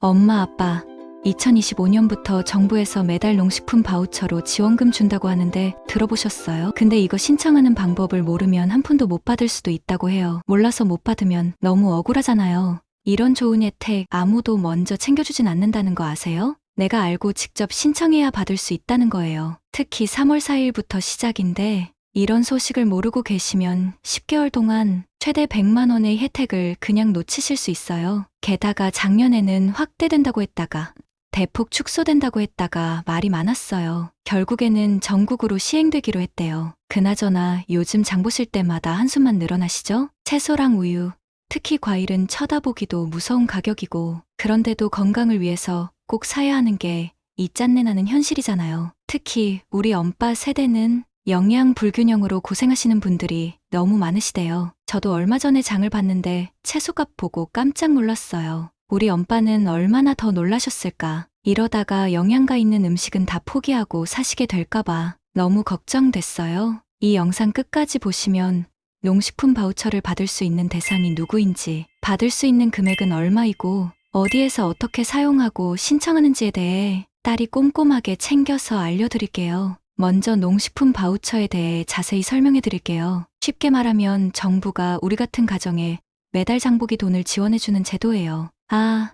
엄마, 아빠, 2025년부터 정부에서 매달 농식품 바우처로 지원금 준다고 하는데 들어보셨어요? 근데 이거 신청하는 방법을 모르면 한 푼도 못 받을 수도 있다고 해요. 몰라서 못 받으면 너무 억울하잖아요. 이런 좋은 혜택 아무도 먼저 챙겨주진 않는다는 거 아세요? 내가 알고 직접 신청해야 받을 수 있다는 거예요. 특히 3월 4일부터 시작인데 이런 소식을 모르고 계시면 10개월 동안 최대 100만 원의 혜택을 그냥 놓치실 수 있어요. 게다가 작년에는 확대된다고 했다가 대폭 축소된다고 했다가 말이 많았어요. 결국에는 전국으로 시행되기로 했대요. 그나저나 요즘 장 보실 때마다 한숨만 늘어나시죠? 채소랑 우유, 특히 과일은 쳐다보기도 무서운 가격이고 그런데도 건강을 위해서 꼭 사야 하는 게 이 짠내 나는 현실이잖아요. 특히 우리 엄빠 세대는 영양 불균형으로 고생하시는 분들이 너무 많으시대요. 저도 얼마 전에 장을 봤는데 채소값 보고 깜짝 놀랐어요. 우리 엄빠는 얼마나 더 놀라셨을까. 이러다가 영양가 있는 음식은 다 포기하고 사시게 될까봐 너무 걱정됐어요. 이 영상 끝까지 보시면 농식품 바우처를 받을 수 있는 대상이 누구인지, 받을 수 있는 금액은 얼마이고 어디에서 어떻게 사용하고 신청하는지에 대해 딸이 꼼꼼하게 챙겨서 알려드릴게요. 먼저 농식품 바우처에 대해 자세히 설명해 드릴게요. 쉽게 말하면 정부가 우리 같은 가정에 매달 장보기 돈을 지원해주는 제도예요.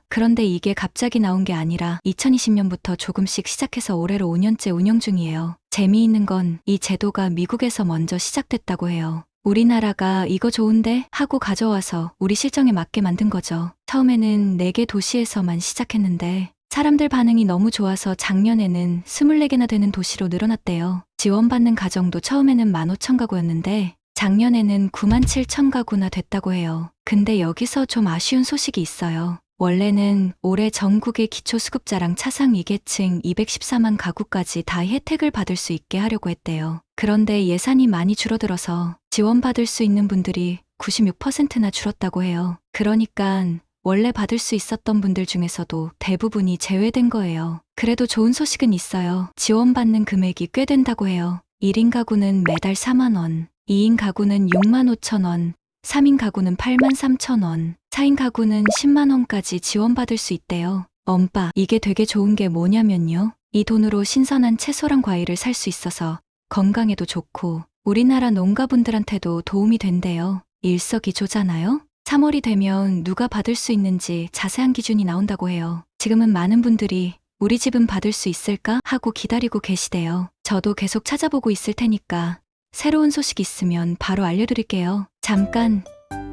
그런데 이게 갑자기 나온 게 아니라 2020년부터 조금씩 시작해서 올해로 5년째 운영 중이에요. 재미있는 건 이 제도가 미국에서 먼저 시작됐다고 해요. 우리나라가 이거 좋은데 하고 가져와서 우리 실정에 맞게 만든 거죠. 처음에는 4개 도시에서만 시작했는데 사람들 반응이 너무 좋아서 작년에는 24개나 되는 도시로 늘어났대요. 지원받는 가정도 처음에는 15,000가구였는데 작년에는 97,000가구나 됐다고 해요. 근데 여기서 좀 아쉬운 소식이 있어요. 원래는 올해 전국의 기초수급자랑 차상 위계층 214만 가구까지 다 혜택을 받을 수 있게 하려고 했대요. 그런데 예산이 많이 줄어들어서 지원받을 수 있는 분들이 96%나 줄었다고 해요. 그러니까 원래 받을 수 있었던 분들 중에서도 대부분이 제외된 거예요. 그래도 좋은 소식은 있어요. 지원받는 금액이 꽤 된다고 해요. 1인 가구는 매달 4만 원, 2인 가구는 6만 5천 원, 3인 가구는 8만 3천 원, 4인 가구는 10만 원까지 지원받을 수 있대요. 엄빠, 이게 되게 좋은 게 뭐냐면요. 이 돈으로 신선한 채소랑 과일을 살 수 있어서 건강에도 좋고 우리나라 농가분들한테도 도움이 된대요. 일석이조잖아요? 3월이 되면 누가 받을 수 있는지 자세한 기준이 나온다고 해요. 지금은 많은 분들이 우리 집은 받을 수 있을까 하고 기다리고 계시대요. 저도 계속 찾아보고 있을 테니까 새로운 소식 있으면 바로 알려드릴게요. 잠깐,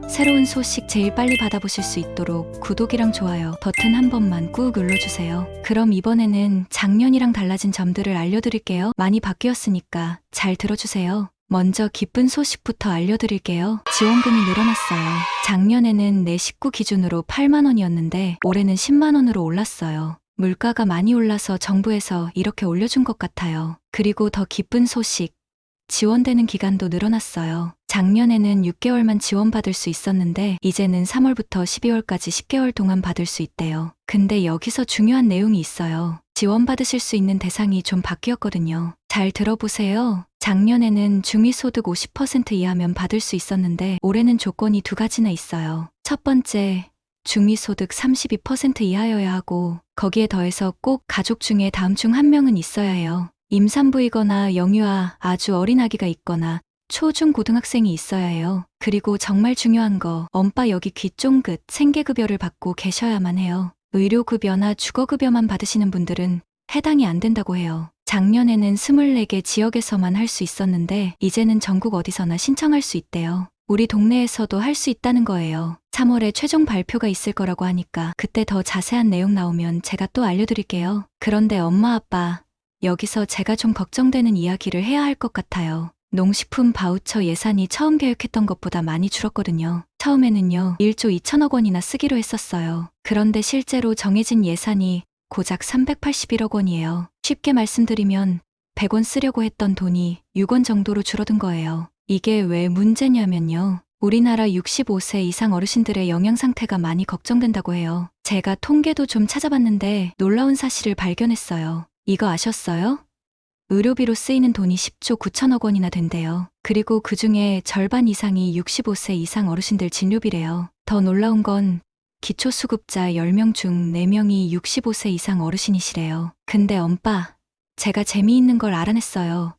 새로운 소식 제일 빨리 받아보실 수 있도록 구독이랑 좋아요 버튼 한 번만 꾹 눌러주세요. 그럼 이번에는 작년이랑 달라진 점들을 알려드릴게요. 많이 바뀌었으니까 잘 들어주세요. 먼저 기쁜 소식부터 알려드릴게요. 지원금이 늘어났어요. 작년에는 내 식구 기준으로 8만 원이었는데 올해는 10만 원으로 올랐어요. 물가가 많이 올라서 정부에서 이렇게 올려준 것 같아요. 그리고 더 기쁜 소식, 지원되는 기간도 늘어났어요. 작년에는 6개월만 지원받을 수 있었는데 이제는 3월부터 12월까지 10개월 동안 받을 수 있대요. 근데 여기서 중요한 내용이 있어요. 지원받으실 수 있는 대상이 좀 바뀌었거든요. 잘 들어보세요. 작년에는 중위소득 50% 이하면 받을 수 있었는데 올해는 조건이 2가지나 있어요. 첫 번째, 중위소득 32% 이하여야 하고 거기에 더해서 꼭 가족 중에 다음 중 한 명은 있어야 해요. 임산부이거나 영유아, 아주 어린 아기가 있거나 초중 고등학생이 있어야 해요. 그리고 정말 중요한 거, 엄빠 여기 귀 쫑긋 생계급여를 받고 계셔야만 해요. 의료급여나 주거급여만 받으시는 분들은 해당이 안 된다고 해요. 작년에는 24개 지역에서만 할 수 있었는데 이제는 전국 어디서나 신청할 수 있대요. 우리 동네에서도 할 수 있다는 거예요. 3월에 최종 발표가 있을 거라고 하니까 그때 더 자세한 내용 나오면 제가 또 알려드릴게요. 그런데 엄마 아빠, 여기서 제가 좀 걱정되는 이야기를 해야 할 것 같아요. 농식품 바우처 예산이 처음 계획했던 것보다 많이 줄었거든요. 처음에는요, 1조 2천억 원이나 쓰기로 했었어요. 그런데 실제로 정해진 예산이 고작 381억 원이에요. 쉽게 말씀드리면 100원 쓰려고 했던 돈이 6원 정도로 줄어든 거예요. 이게 왜 문제냐면요. 우리나라 65세 이상 어르신들의 영양 상태가 많이 걱정된다고 해요. 제가 통계도 좀 찾아봤는데 놀라운 사실을 발견했어요. 이거 아셨어요? 의료비로 쓰이는 돈이 10조 9천억 원이나 된대요. 그리고 그중에 절반 이상이 65세 이상 어르신들 진료비래요. 더 놀라운 건 기초수급자 10명 중 4명이 65세 이상 어르신이시래요. 근데 엄빠, 제가 재미있는 걸 알아냈어요.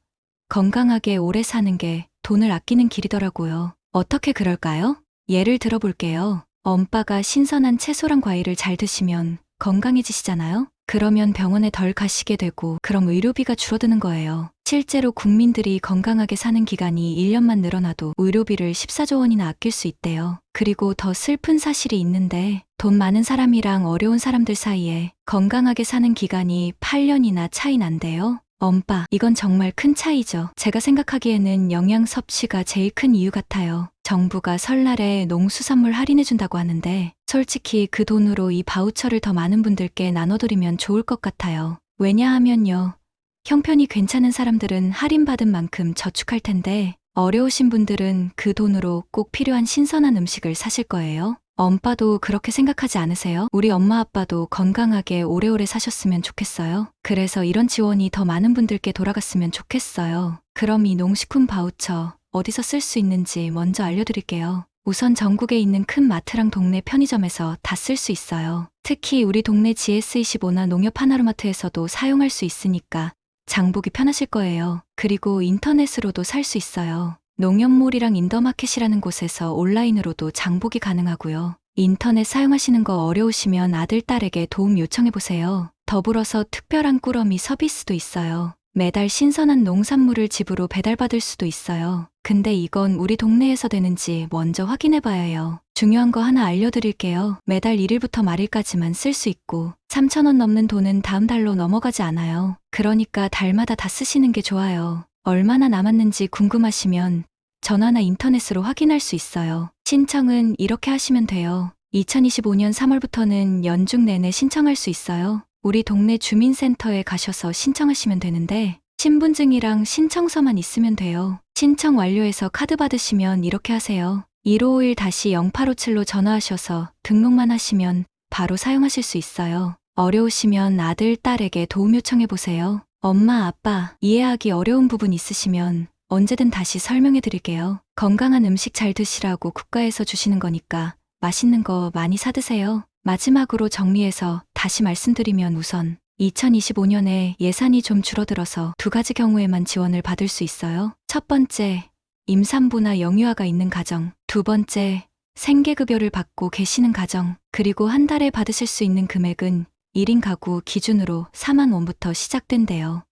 건강하게 오래 사는 게 돈을 아끼는 길이더라고요. 어떻게 그럴까요? 예를 들어볼게요. 엄빠가 신선한 채소랑 과일을 잘 드시면 건강해지시잖아요? 그러면 병원에 덜 가시게 되고 그럼 의료비가 줄어드는 거예요. 실제로 국민들이 건강하게 사는 기간이 1년만 늘어나도 의료비를 14조 원이나 아낄 수 있대요. 그리고 더 슬픈 사실이 있는데 돈 많은 사람이랑 어려운 사람들 사이에 건강하게 사는 기간이 8년이나 차이 난대요. 엄빠, 이건 정말 큰 차이죠. 제가 생각하기에는 영양 섭취가 제일 큰 이유 같아요. 정부가 설날에 농수산물 할인해준다고 하는데 솔직히 그 돈으로 이 바우처를 더 많은 분들께 나눠드리면 좋을 것 같아요. 왜냐하면요. 형편이 괜찮은 사람들은 할인받은 만큼 저축할 텐데 어려우신 분들은 그 돈으로 꼭 필요한 신선한 음식을 사실 거예요. 엄빠도 그렇게 생각하지 않으세요? 우리 엄마 아빠도 건강하게 오래오래 사셨으면 좋겠어요. 그래서 이런 지원이 더 많은 분들께 돌아갔으면 좋겠어요. 그럼 이 농식품 바우처 어디서 쓸 수 있는지 먼저 알려드릴게요. 우선 전국에 있는 큰 마트랑 동네 편의점에서 다 쓸 수 있어요. 특히 우리 동네 GS25나 농협 하나로마트에서도 사용할 수 있으니까 장보기 편하실 거예요. 그리고 인터넷으로도 살 수 있어요. 농협몰이랑 인더마켓이라는 곳에서 온라인으로도 장보기 가능하고요. 인터넷 사용하시는 거 어려우시면 아들, 딸에게 도움 요청해보세요. 더불어서 특별한 꾸러미 서비스도 있어요. 매달 신선한 농산물을 집으로 배달받을 수도 있어요. 근데 이건 우리 동네에서 되는지 먼저 확인해봐야 해요. 중요한 거 하나 알려드릴게요. 매달 1일부터 말일까지만 쓸 수 있고 3,000원 넘는 돈은 다음 달로 넘어가지 않아요. 그러니까 달마다 다 쓰시는 게 좋아요. 얼마나 남았는지 궁금하시면 전화나 인터넷으로 확인할 수 있어요. 신청은 이렇게 하시면 돼요. 2025년 3월부터는 연중 내내 신청할 수 있어요. 우리 동네 주민센터에 가셔서 신청하시면 되는데 신분증이랑 신청서만 있으면 돼요. 신청 완료해서 카드 받으시면 이렇게 하세요. 1551-0857로 전화하셔서 등록만 하시면 바로 사용하실 수 있어요. 어려우시면 아들, 딸에게 도움 요청해보세요. 엄마, 아빠, 이해하기 어려운 부분 있으시면 언제든 다시 설명해 드릴게요. 건강한 음식 잘 드시라고 국가에서 주시는 거니까 맛있는 거 많이 사드세요. 마지막으로 정리해서 다시 말씀드리면 우선 2025년에 예산이 좀 줄어들어서 2가지 경우에만 지원을 받을 수 있어요. 첫 번째, 임산부나 영유아가 있는 가정. 2번째, 생계급여를 받고 계시는 가정. 그리고 한 달에 받으실 수 있는 금액은 1인 가구 기준으로 4만 원부터 시작된대요.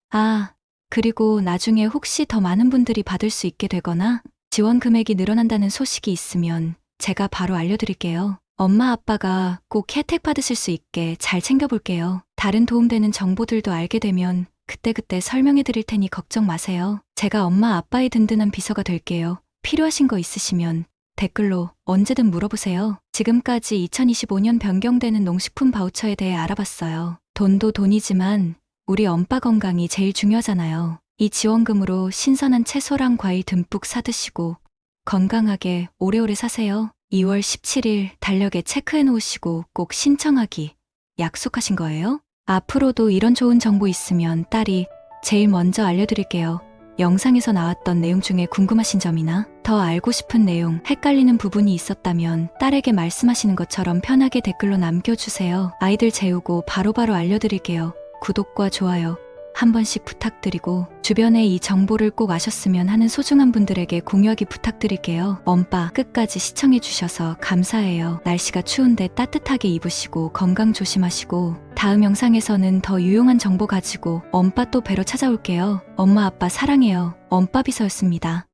그리고 나중에 혹시 더 많은 분들이 받을 수 있게 되거나 지원 금액이 늘어난다는 소식이 있으면 제가 바로 알려드릴게요. 엄마 아빠가 꼭 혜택 받으실 수 있게 잘 챙겨볼게요. 다른 도움되는 정보들도 알게 되면 그때그때 설명해 드릴 테니 걱정 마세요. 제가 엄마 아빠의 든든한 비서가 될게요. 필요하신 거 있으시면 댓글로 언제든 물어보세요. 지금까지 2025년 변경되는 농식품 바우처에 대해 알아봤어요. 돈도 돈이지만 우리 엄빠 건강이 제일 중요하잖아요. 이 지원금으로 신선한 채소랑 과일 듬뿍 사드시고 건강하게 오래오래 사세요. 2월 17일 달력에 체크해 놓으시고 꼭 신청하기 약속하신 거예요? 앞으로도 이런 좋은 정보 있으면 딸이 제일 먼저 알려드릴게요. 영상에서 나왔던 내용 중에 궁금하신 점이나 더 알고 싶은 내용, 헷갈리는 부분이 있었다면 딸에게 말씀하시는 것처럼 편하게 댓글로 남겨주세요. 아이들 재우고 바로바로 알려드릴게요. 구독과 좋아요 한 번씩 부탁드리고 주변에 이 정보를 꼭 아셨으면 하는 소중한 분들에게 공유하기 부탁드릴게요. 엄빠 끝까지 시청해주셔서 감사해요. 날씨가 추운데 따뜻하게 입으시고 건강 조심하시고 다음 영상에서는 더 유용한 정보 가지고 엄빠 또 뵈러 찾아올게요. 엄마 아빠 사랑해요. 엄빠 비서였습니다.